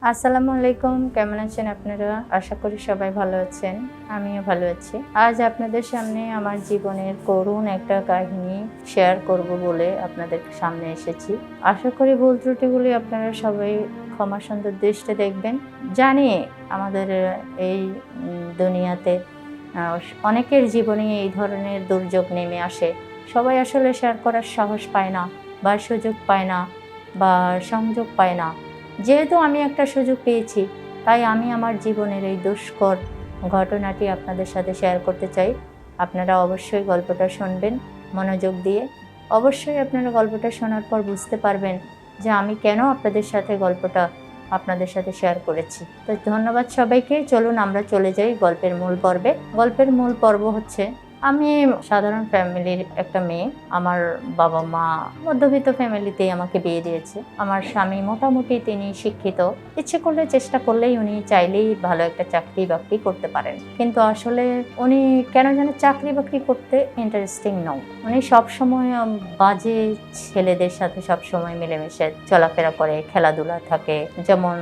আসসালামু আলাইকুম, কেমন আছেন আপনারা? আশা করি সবাই ভালো আছেন। আমিও ভালো আছি। আজ আপনাদের সামনে আমার জীবনের করুণ একটা কাহিনী শেয়ার করব বলে আপনাদের সামনে এসেছি। আশা করি ভুল ত্রুটিগুলি আপনারা সবাই ক্ষমা সুন্দর দৃষ্টিতে দেখবেন। জানি আমাদের এই দুনিয়াতে অনেকের জীবনে এই ধরনের দুর্যোগ নেমে আসে। সবাই আসলে শেয়ার করার সাহস পায় না বা সুযোগ পায় না বা সংযোগ পায় না। যেহেতু আমি একটা সুযোগ পেয়েছি, তাই আমি আমার জীবনের এই দুষ্কর ঘটনাটি আপনাদের সাথে শেয়ার করতে চাই। আপনারা অবশ্যই গল্পটা শুনবেন মনোযোগ দিয়ে। অবশ্যই আপনারা গল্পটা শোনার পর বুঝতে পারবেন যে আমি কেন আপনাদের সাথে শেয়ার করেছি। তো ধন্যবাদ সবাইকে। চলুন আমরা চলে যাই গল্পের মূল পর্বে। গল্পের মূল পর্ব হচ্ছে, আমি সাধারণ ফ্যামিলির একটা মেয়ে। আমার বাবা মা মধ্যবিত্ত ফ্যামিলিতেই আমাকে বিয়ে দিয়েছে। আমার স্বামী মোটামুটি তিনি শিক্ষিত। ইচ্ছে করলে চেষ্টা করলেই উনি চাইলেই ভালো একটা চাকরি বাকরি করতে পারেন, কিন্তু আসলে উনি কেন যেন চাকরি বাকরি করতে ইন্টারেস্টিং নন। উনি সবসময় বাজে ছেলেদের সাথে সবসময় মিলেমিশে চলাফেরা করে, খেলাধুলা থাকে, যেমন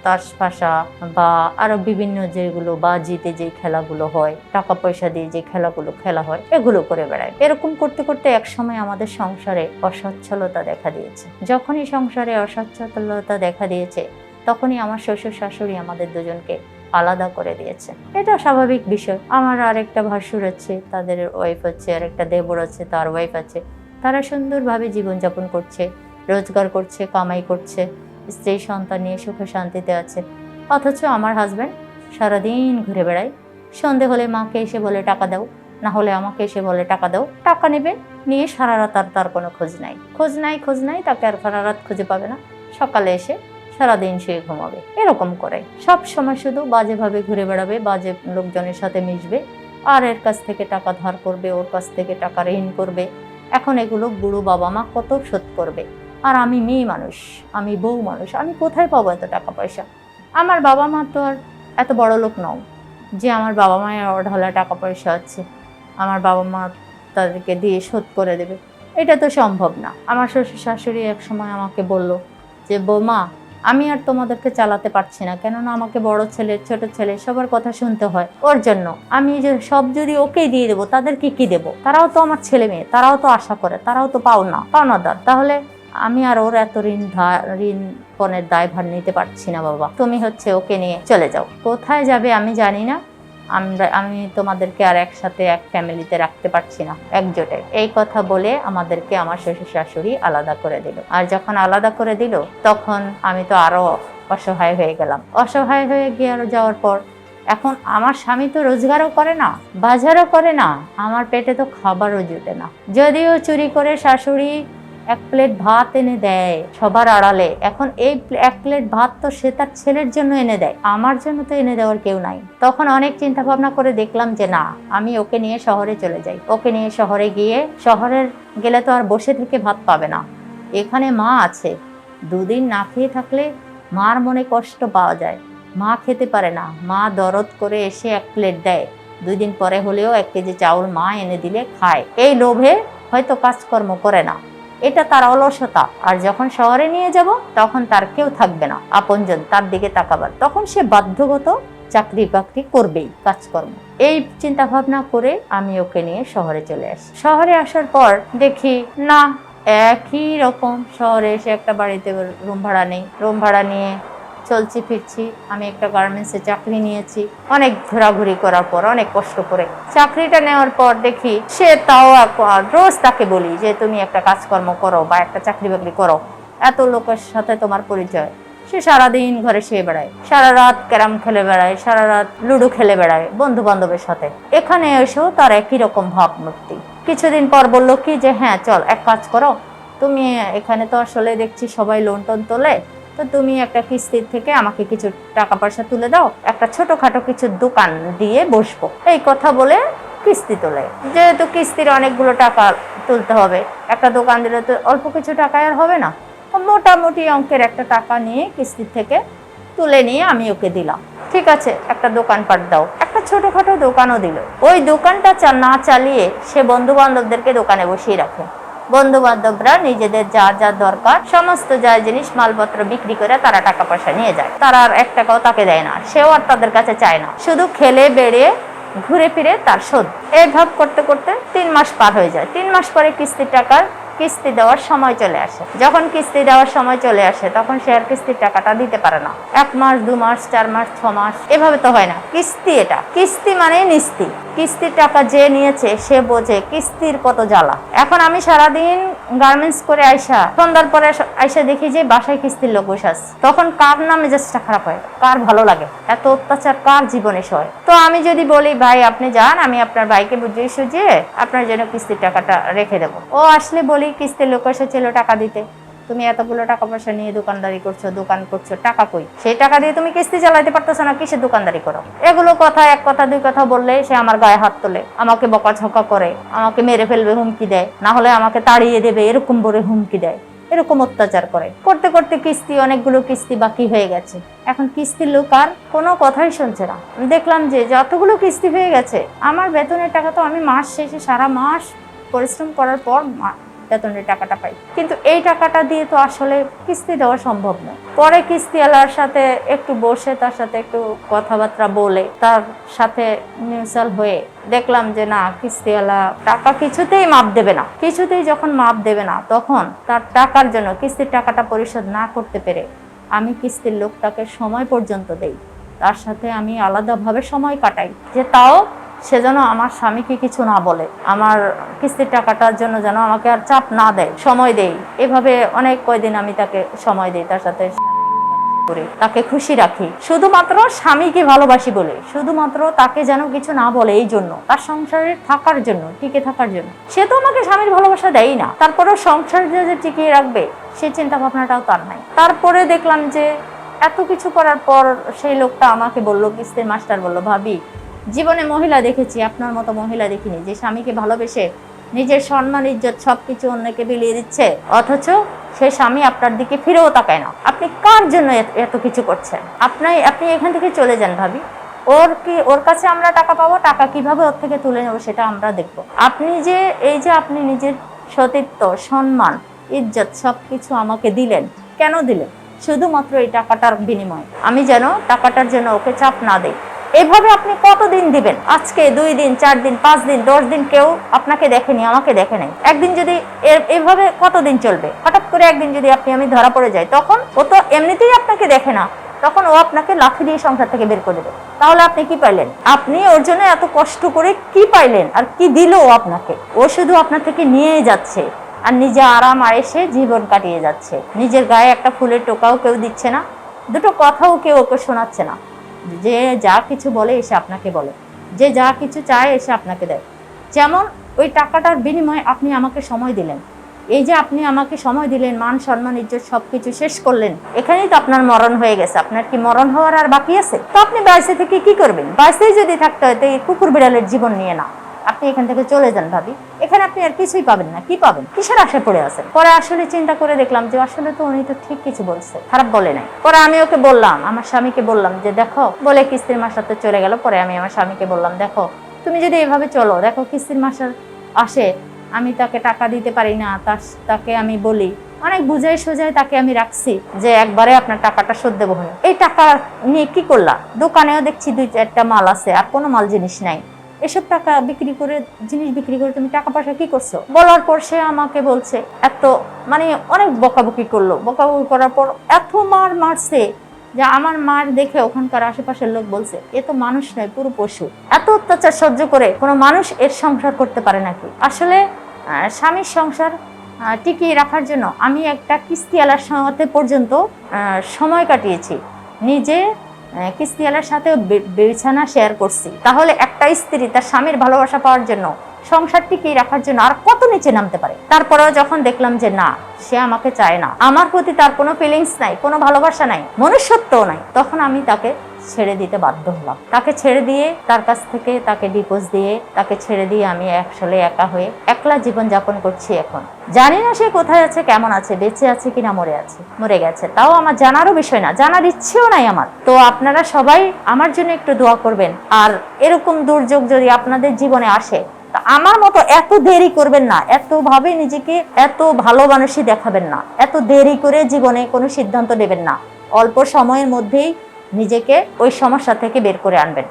তাস পাশা বা আরো বিভিন্ন যেগুলো বাজিতে যে খেলাগুলো হয়, টাকা পয়সা দিয়ে যে খেলাগুলো খেলা হয়, এগুলো করে বেড়ায়। এরকম করতে করতে এক সময় আমাদের সংসারে অসচ্ছলতা দেখা দিয়েছে। যখনই সংসারে অসচ্ছলতা দেখা দিয়েছে, তখনই আমার শ্বশুর শাশুড়ি আমাদের দুজনকে আলাদা করে দিয়েছে। এটা স্বাভাবিক বিষয়। আমার আরেকটা ভাসুর আছে, তাদের ওয়াইফ আছে, আর একটা দেবর আছে, তার ওয়াইফ আছে। তারা সুন্দরভাবে জীবনযাপন করছে, রোজগার করছে, কামাই করছে, স্ত্রী সন্তান নিয়ে সুখে শান্তিতে আছে। অথচ আমার হাজব্যান্ড সারাদিন ঘুরে বেড়ায়। সন্ধে হলে মাকে এসে বলে টাকা দাও, না হলে আমাকে এসে বলে টাকা দাও। টাকা নেবে, নিয়ে সারা রাত আর তার কোনো খোঁজ নাই, তাকে আর সারা রাত খুঁজে পাবে না। সকালে এসে সারাদিন শুয়ে ঘুমাবে। এরকম করে সব সময় শুধু বাজেভাবে ঘুরে বেড়াবে, বাজে লোকজনের সাথে মিশবে, আর এর কাছ থেকে টাকা ধার করবে, ওর কাছ থেকে টাকা ঋণ করবে। এখন এগুলো বুড়ো বাবা মা কত শোধ করবে? আর আমি মেয়ে মানুষ, আমি বউ মানুষ, আমি কোথায় পাবো এত টাকা পয়সা? আমার বাবা মা তো আর এত বড় লোক নও যে আমার বাবা মায়ের অঢালা টাকা পয়সা আছে, আমার বাবা মা তাদেরকে দিয়ে শোধ করে দেবে। এটা তো সম্ভব না। আমার শ্বশুর শাশুড়ি এক সময় আমাকে বলল যে, বৌমা, আমি আর তোমাদেরকে চালাতে পারছি না, কেননা আমাকে বড় ছেলে ছোট ছেলে সবার কথা শুনতে হয়। ওর জন্য আমি যে সব যদি ওকেই দিয়ে দেবো, তাদেরকে কি দেবো? তারাও তো আমার ছেলে মেয়ে, তারাও তো আশা করে, তারাও তো পাওনাদার। তাহলে আমি আর ওর এত ঋণ পণের দায়ভার নিতে পারছি না। বাবা, তুমি হচ্ছে ওকে নিয়ে চলে যাও। কোথায় যাবে আমি জানি না, আমি তোমাদেরকে আর একসাথে এক ফ্যামিলিতে রাখতে পারছি না, একজোটে। এই কথা বলে আমাদেরকে আমার শ্বশুর শাশুড়ি আলাদা করে দিল। আর যখন আলাদা করে দিল, তখন আমি তো আরো অসহায় হয়ে গেলাম। অসহায় হয়ে যাওয়ার পর এখন আমার স্বামী তো রোজগারও করে না, বাজারও করে না, আমার পেটে তো খাবারও জুটে না। যদিও চুরি করে শাশুড়ি এক প্লেট ভাত এনে দেয় সবার আড়ালে, এখন এই এক প্লেট ভাত তো সে তার ছেলের জন্য এনে দেয়, আমার জন্য তো এনে দেওয়ার কেউ নাই। তখন অনেক চিন্তা ভাবনা করে দেখলাম যে না, আমি ওকে নিয়ে শহরে চলে যাই। ওকে নিয়ে শহরে গেলে তো আর বসে থেকে ভাত পাবে না। এখানে মা আছে, দুদিন না খেয়ে থাকলে মার মনে কষ্ট পাওয়া যায়। মা খেতে পারে না, মা দরদ করে এসে এক প্লেট দেয়, 2 দিন পরে হলেও 1 কেজি চাউল মা এনে দিলে খায়। এই লোভে হয়তো কাজকর্ম করে না, এটা তার অলসতা। আর যখন শহরে নিয়ে যাব, তখন তার কেউ থাকবে না আপনজন তার দিকে তাকাবার, তখন সে বাধ্যগত চাকরি বাকরি করবেই, কাজকর্ম। এই চিন্তা ভাবনা করে আমি ওকে নিয়ে শহরে চলে আসি। শহরে আসার পর দেখি না, একই রকম। শহরে এসে একটা বাড়িতে রুম ভাড়া নেই, রুম ভাড়া নিয়ে চলছি ফিরছি। আমি একটা গার্মেন্টসে চাকরি নিয়েছি, অনেক ঘোরাঘুরি করার পর, অনেক কষ্ট করে চাকরিটা নেওয়ার পর দেখি সে তাও রোজ তাকে বলি যে তুমি একটা কাজকর্ম করো বা একটা চাকরি বাকরি করো, এত লোকের সাথে তোমার পরিচয়। সে সারাদিন ঘরে শুয়ে বেড়ায়, সারা রাত ক্যারাম খেলে বেড়ায়, সারা রাত লুডো খেলে বেড়ায় বন্ধু বান্ধবের সাথে। এখানে এসেও তার একই রকম ভাবমূর্তি। কিছুদিন পর বললো কি যে হ্যাঁ চল, এক কাজ করো, তুমি এখানে তো আসলে দেখছি সবাই লোন টোন তোলে, তো তুমি একটা কিস্তির থেকে আমাকে কিছু টাকা পয়সা তুলে দাও, একটা ছোটখাটো কিছু দোকান দিয়ে বসবো। এই কথা বলে কিস্তি তোলে। যেহেতু কিস্তির অনেকগুলো টাকা তুলতে হবে, একটা দোকান দিলে তো অল্প কিছু টাকায় আর হবে না। মোটামুটি অঙ্কের একটা টাকা নিয়ে কিস্তির থেকে তুলে নিয়ে আমি ওকে দিলাম, ঠিক আছে একটা দোকানপাট দাও। একটা ছোটখাটো দোকানও দিল। ওই দোকানটা না চালিয়ে সে বন্ধু বান্ধবদেরকে দোকানে বসিয়ে রাখে। বন্ধু বান্ধবরা নিজেদের যা যা দরকার সমস্ত যা জিনিস মালপত্র বিক্রি করে তারা টাকা পয়সা নিয়ে যায়। তারা আর 1 টাকাও তাকে দেয় না, সেও আর তাদের কাছে চায় না, শুধু খেলে বেড়ে ঘুরে ফিরে তার শোধ। এই ভাব করতে করতে 3 মাস পার হয়ে যায়। 3 মাস পরে কিস্তির টাকার কিস্তি দেওয়ার সময় চলে আসে। যখন কিস্তি দেওয়ার সময় চলে আসে তখন সে আর কিস্তির টাকাটা দিতে পারে না। 1 মাস 2 মাস 4 মাস 6 মাস এভাবে তো হয় না। কিস্তি, এটা কিস্তি মানে নিস্তি। কিস্তির টাকা যে নিয়েছে সে বোঝে কিস্তির কত জ্বালা। এখন আমি সারাদিন গার্মেন্টস করে আইসা সন্ধ্যার পরে আইসা দেখি যে বাসায় কিস্তির লোক বসে আছে, তখন কার না মেজাজটা খারাপ হয়, কার ভালো লাগে? এত অত্যাচার কার জীবনে সয়? তো আমি যদি বলি ভাই আপনি যান, আমি আপনার ভাইকে বুঝিয়ে সুঝিয়ে আপনার জন্য কিস্তির টাকাটা রেখে দেবো, ও আসলে বলি কিস্তির লোক এসেছিল টাকা দিতে, তুমি এতগুলো টাকা পয়সা নিয়ে দোকানদারি করছো, দোকান করছো, টাকা কই? সেই টাকা দিয়ে তুমি কিস্তি চালাইতে পারতেছো না, কিসের দোকানদারি করো? এগুলো কথা, 1 কথা 2 কথা বললে সে আমার গায়ে হাত তোলে, আমাকে বকাঝকা করে, আমাকে মেরে ফেলবে হুমকি দেয়, না হলে আমাকে তাড়িয়ে দেবে এরকম বলে হুমকি দেয়, এরকম অত্যাচার করে। করতে করতে কিস্তি, অনেকগুলো কিস্তি বাকি হয়ে গেছে। এখন কিস্তির লোক আর কোনো কথাই শুনছে না। দেখলাম যে যতগুলো কিস্তি হয়ে গেছে, আমার বেতনের টাকা তো আমি মাস শেষে সারা মাস পরিশ্রম করার পর বেতনের টাকাটা পাই, কিন্তু এই টাকাটা দিয়ে তো আসলে কিস্তি দেওয়া সম্ভব না। পরে কিস্তিওয়ালার সাথে একটু বসে তার সাথে একটু কথাবার্তা বলে তার সাথে মিউচুয়াল হয়ে দেখলাম যে না, কিস্তিওয়ালা টাকা কিছুতেই মাপ দেবে না। কিছুতেই যখন মাপ দেবে না, তখন তার টাকার জন্য কিস্তির টাকাটা পরিশোধ না করতে পেরে আমি কিস্তির লোকটাকে সময় পর্যন্ত দেই, তার সাথে আমি আলাদাভাবে সময় কাটাই, যে তাও সে যেন আমার স্বামীকে কিছু না বলে, আমার কিস্তির টাকাটার জন্য যেন আমাকে আর চাপ না দেয়, সময় দেই। এভাবে অনেক কয়দিন আমি তাকে সময় দিই, তার সাথে করে তাকে খুশি রাখি, শুধুমাত্র স্বামীকে ভালোবাসি বলে, শুধুমাত্র তাকে যেন কিছু না বলে, এই জন্য, তার সংসারে থাকার জন্য, টিকে থাকার জন্য। সে তো আমাকে স্বামীর ভালোবাসা দেয় না, তারপরেও সংসার যে টিকিয়ে রাখবে সে চিন্তা ভাবনাটাও তার নাই। তারপরে দেখলাম যে এত কিছু করার পর সেই লোকটা আমাকে বললো, কিস্তির মাস্টার বললো, ভাবি জীবনে মহিলা দেখেছি, আপনার মতো মহিলা দেখিনি, যে স্বামীকে ভালোবেসে নিজের সম্মান ইজ্জত সবকিছু অন্যকে বিলিয়ে দিচ্ছে, অথচ সে স্বামী আপনার দিকে ফিরেও তাকায় না। আপনি কার জন্য এত কিছু করছেন? আপনি এখান থেকে চলে যান ভাবি, ওর কাছে আমরা টাকা পাবো, টাকা কিভাবে ওর থেকে তুলে নেবো সেটা আমরা দেখবো। আপনি যে এই যে আপনি নিজের সতীত্ব, সম্মান, ইজ্জত সবকিছু আমাকে দিলেন, কেন দিলেন? শুধুমাত্র এই টাকাটার বিনিময়ে, আমি যেন টাকাটার জন্য ওকে চাপ না দেই। এভাবে আপনি কতদিন দিবেন? আজকে 2 দিন 4 দিন 5 দিন 10 দিন কেউ আপনাকে দেখেনি, আমাকে দেখে নাই, একদিন যদি এভাবে কতদিন চলবে? হঠাৎ করে একদিন যদি আমি ধরা পড়ে যাই, তখন ও তো এমনিতেই আপনাকে দেখে না, তখন ও আপনাকে লাঠি দিয়ে সংসার থেকে বের করে দেবে। তাহলে আপনি কি পাইলেন? আপনি ওর জন্য এত কষ্ট করে কি পাইলেন? আর কি দিল ও আপনাকে? ও শুধু আপনার থেকে নিয়ে যাচ্ছে আর নিজে আরাম আয়েসে জীবন কাটিয়ে যাচ্ছে। নিজের গায়ে একটা ফুলের টোকাও কেউ দিচ্ছে না, দুটো কথাও কেউ ওকে শোনাচ্ছে না। যে যা কিছু বলে এসে আপনাকে বলে, যে যা কিছু চায় এসে আপনাকে দেয়। যেমন ওই টাকাটার বিনিময়ে আপনি আমাকে সময় দিলেন, এই যে আপনি আমাকে সময় দিলেন, মান সম্মান ইজ্জত সবকিছু শেষ করলেন, এখানেই তো আপনার মরণ হয়ে গেছে। আপনার কি মরণ হওয়ার আর বাকি আছে? তো আপনি বাইসে থেকে কি করবেন? বাইসেই যদি থাকতে হয় তো এই কুকুর বিড়ালের জীবন নিয়ে না, আপনি এখান থেকে চলে যান ভাবি। এখানে আপনি আর কিছুই পাবেন না। কি পাবেন? কিসের আশায় পড়ে আছেন? পরে আসলে চিন্তা করে দেখলাম যে আসলে তো উনি তো ঠিক কিছু বলছে, খারাপ বলে নাই। পরে আমি ওকে বললাম, আমার স্বামীকে বললাম যে দেখো, বলে কিস্তির মাসটা তো চলে গেল। পরে আমি আমার স্বামীকে বললাম, দেখো তুমি যদি এভাবে চলো, দেখো কিস্তির মাস আসে, আমি তাকে টাকা দিতে পারি না, তাকে আমি বলি, অনেক বুঝাই সোজাই তাকে আমি রাখছি যে একবারে আপনার টাকাটা শোধ দেবো। এই টাকা নিয়ে কি করলা? দোকানেও দেখছি 2-4টা মাল আছে, আর কোনো মাল জিনিস নাই। এসব টাকা বিক্রি করে, জিনিস বিক্রি করে তুমি টাকা পয়সা কি করছো? বলার পর সে আমাকে বলছে, এত মানে অনেক বকাবকি করলো। বকাবকি করার পর এত মারছে যে আমার মার দেখে ওখানকার আশেপাশের লোক বলছে, এ তো মানুষ নয়, পুরো পশু। এত অত্যাচার সহ্য করে কোনো মানুষ এর সংসার করতে পারে নাকি? আসলে স্বামীর সংসার টিকিয়ে রাখার জন্য আমি একটা কিস্তিওয়ালার সাথে পর্যন্ত সময় কাটিয়েছি, নিজে কিস্তিওয়ালার সাথে বিছানা শেয়ার করছি। তাহলে একটা স্ত্রী তার স্বামীর ভালোবাসা পাওয়ার জন্য, সংসার টিকিয়ে রাখার জন্য আর কত নিচে নামতে পারে? তারপরেও যখন দেখলাম যে না, সে আমাকে চায় না, আমার প্রতি তার কোনো ফিলিংস নাই, কোনো ভালোবাসা নাই, মনুষ্যত্বও নাই, তখন আমি তাকে ছেড়ে দিতে বাধ্য হলাম। তাকে ছেড়ে দিয়ে, তার কাছ থেকে তাকে ডিভোর্স দিয়ে, তাকে ছেড়ে দিয়ে আমি আসলে একা হয়ে একলা জীবন যাপন করছি। এখন জানি না সে কোথায় আছে, কেমন আছে, বেঁচে আছে কিনা মরে আছে। মরে গেছে, তাও আমার জানারও বিষয় না, জানার ইচ্ছেও নাই আমার। তো আপনারা সবাই আমার জন্য একটু দোয়া করবেন। আর এরকম দুর্যোগ যদি আপনাদের জীবনে আসে, তা আমার মতো এত দেরি করবেন না, এত ভাবে নিজেকে এত ভালো মানুষই দেখাবেন না, এত দেরি করে জীবনে কোনো সিদ্ধান্ত নেবেন না। অল্প সময়ের মধ্যেই নিজেকে ওই সমস্যা থেকে বের করে আনবেন।